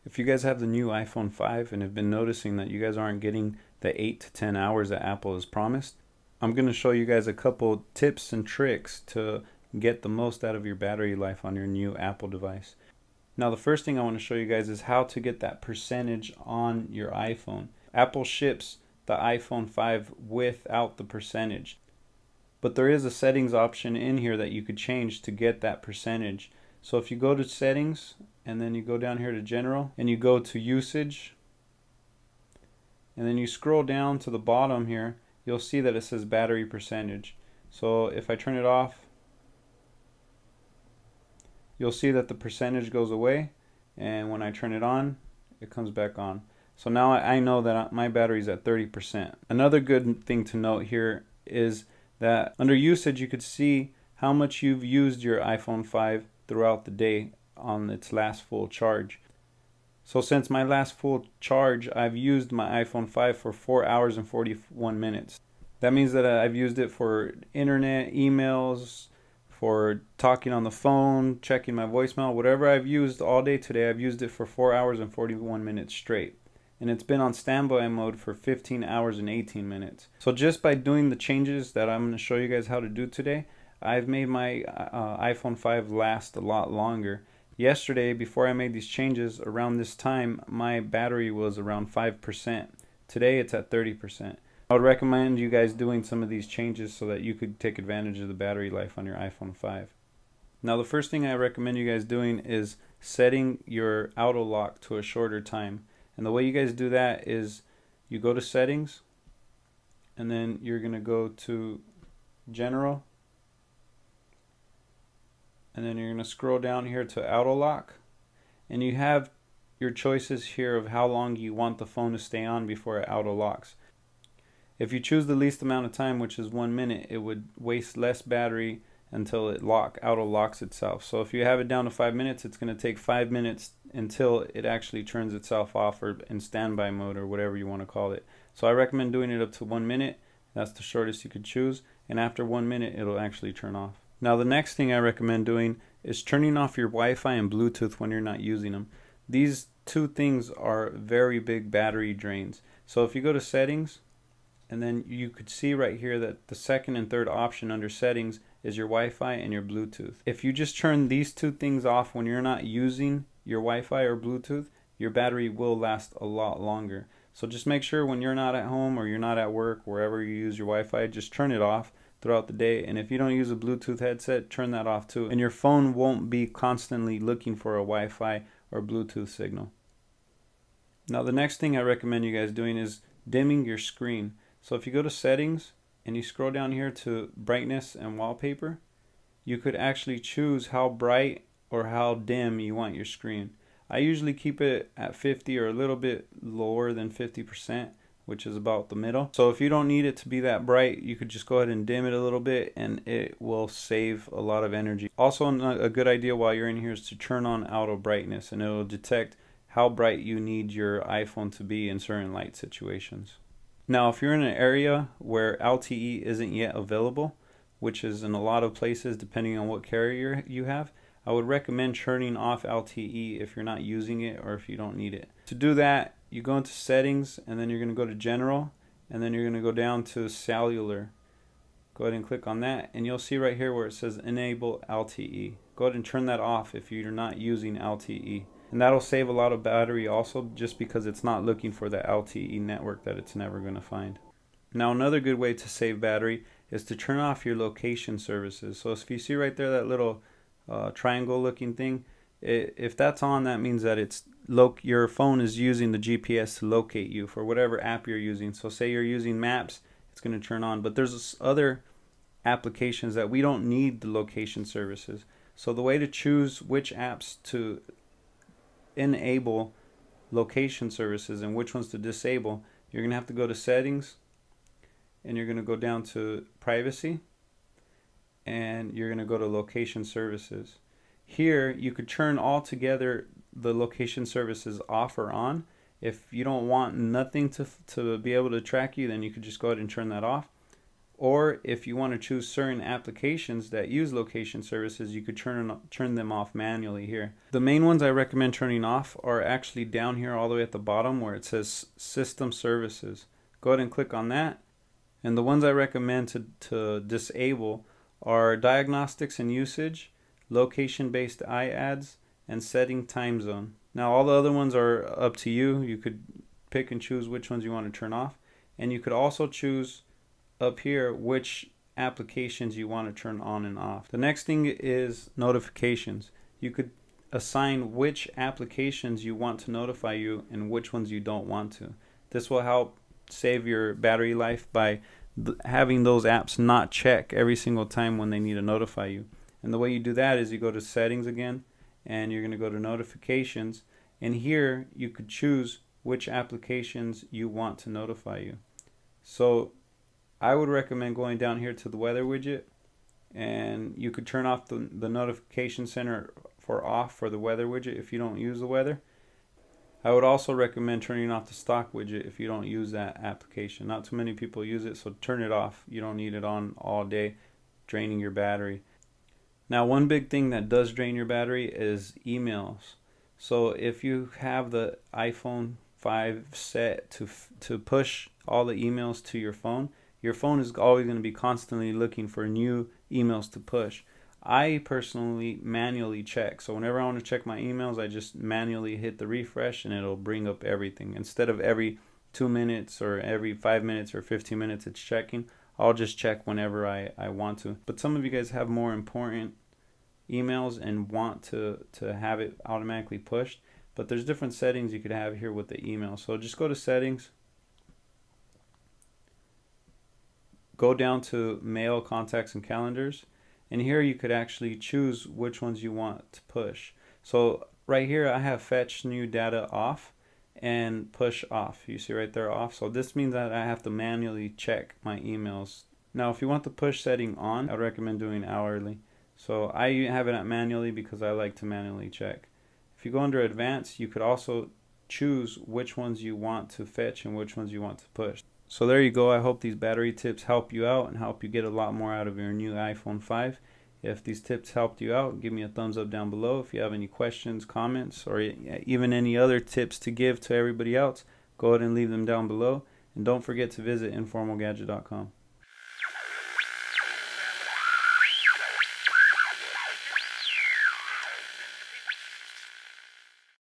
If you guys have the new iPhone 5 and have been noticing that you guys aren't getting the 8 to 10 hours that Apple has promised, I'm going to show you guys a couple tips and tricks to get the most out of your battery life on your new Apple device. Now the first thing I want to show you guys is how to get that percentage on your iPhone. Apple ships the iPhone 5 without the percentage, but there is a settings option in here that you could change to get that percentage. So if you go to settings and then you go down here to general and you go to usage and then you scroll down to the bottom here, you'll see that it says battery percentage. So if I turn it off, you'll see that the percentage goes away, and when I turn it on, it comes back on. So now I know that my battery's at 30%. Another good thing to note here is that under usage you could see how much you've used your iPhone 5 throughout the day on its last full charge. So since my last full charge, I've used my iPhone 5 for 4 hours and 41 minutes. That means that I've used it for internet, emails, for talking on the phone, checking my voicemail, whatever I've used all day today, I've used it for 4 hours and 41 minutes straight. And it's been on standby mode for 15 hours and 18 minutes. So just by doing the changes that I'm going to show you guys how to do today, I've made my iPhone 5 last a lot longer. Yesterday, before I made these changes, around this time, my battery was around 5%. Today, it's at 30%. I would recommend you guys doing some of these changes so that you could take advantage of the battery life on your iPhone 5. Now, the first thing I recommend you guys doing is setting your auto lock to a shorter time. And the way you guys do that is you go to settings, and then you're going to go to general, and then you're going to scroll down here to auto lock, and you have your choices here of how long you want the phone to stay on before it auto locks. If you choose the least amount of time, which is 1 minute, it would waste less battery until it auto locks itself. So if you have it down to 5 minutes, it's going to take 5 minutes until it actually turns itself off, or in standby mode, or whatever you want to call it. So I recommend doing it up to 1 minute. That's the shortest you could choose, and after 1 minute it'll actually turn off. Now the next thing I recommend doing is turning off your Wi-Fi and Bluetooth when you're not using them. These two things are very big battery drains. So if you go to settings, and then you could see right here that the second and third option under settings is your Wi-Fi and your Bluetooth. If you just turn these two things off when you're not using your Wi-Fi or Bluetooth, your battery will last a lot longer. So just make sure when you're not at home or you're not at work, wherever you use your Wi-Fi, just turn it off throughout the day. And if you don't use a Bluetooth headset, turn that off too. And your phone won't be constantly looking for a Wi-Fi or Bluetooth signal. Now the next thing I recommend you guys doing is dimming your screen. So if you go to settings and you scroll down here to brightness and wallpaper, you could actually choose how bright or how dim you want your screen. I usually keep it at 50 or a little bit lower than 50%, which is about the middle. So if you don't need it to be that bright, you could just go ahead and dim it a little bit, and it will save a lot of energy. Also, a good idea while you're in here is to turn on auto brightness, and it will detect how bright you need your iPhone to be in certain light situations. Now if you're in an area where LTE isn't yet available, which is in a lot of places depending on what carrier you have, I would recommend turning off LTE if you're not using it or if you don't need it. To do that, you go into settings, and then you're going to go to general, and then you're going to go down to cellular. Go ahead and click on that, and you'll see right here where it says enable LTE. Go ahead and turn that off if you're not using LTE. And that'll save a lot of battery also, just because it's not looking for the LTE network that it's never going to find. Now another good way to save battery is to turn off your location services. So if you see right there that little triangle looking thing, if that's on, that means that your phone is using the GPS to locate you for whatever app you're using. So say you're using Maps, it's going to turn on. But there's other applications that we don't need the location services. So the way to choose which apps to enable location services and which ones to disable, you're going to have to go to settings, and you're going to go down to privacy, and you're going to go to location services. Here you could turn altogether the location services off or on. If you don't want nothing to be able to track you, then you could just go ahead and turn that off. Or if you want to choose certain applications that use location services, you could turn them off manually here. The main ones I recommend turning off are actually down here all the way at the bottom where it says System Services. Go ahead and click on that. And the ones I recommend to disable are Diagnostics and Usage, Location-Based iAds, and Setting Time Zone. Now all the other ones are up to you. You could pick and choose which ones you want to turn off. And you could also choose up here which applications you want to turn on and off. The next thing is notifications. You could assign which applications you want to notify you and which ones you don't want to. This will help save your battery life by having those apps not check every single time when they need to notify you. And the way you do that is you go to settings again, and you're going to go to notifications, and here you could choose which applications you want to notify you. So I would recommend going down here to the weather widget, and you could turn off the notification center for off for the weather widget if you don't use the weather. I would also recommend turning off the stock widget if you don't use that application. Not too many people use it, so turn it off. You don't need it on all day, draining your battery. Now, one big thing that does drain your battery is emails. So if you have the iPhone5 set to push all the emails to your phone is always going to be constantly looking for new emails to push. I personally manually check. So whenever I want to check my emails, I just manually hit the refresh and it'll bring up everything. Instead of every 2 minutes or every 5 minutes or 15 minutes it's checking, I'll just check whenever I want to. But some of you guys have more important emails and want to have it automatically pushed. But there's different settings you could have here with the email. So just go to settings. Go down to mail, contacts, and calendars. And here you could actually choose which ones you want to push. So right here I have fetch new data off and push off. You see right there off. So this means that I have to manually check my emails. Now if you want the push setting on, I'd recommend doing hourly. So I have it at manually because I like to manually check. If you go under advanced, you could also choose which ones you want to fetch and which ones you want to push. So there you go. I hope these battery tips help you out and help you get a lot more out of your new iPhone 5. If these tips helped you out, give me a thumbs up down below. If you have any questions, comments, or even any other tips to give to everybody else, go ahead and leave them down below. And don't forget to visit informalgadget.com.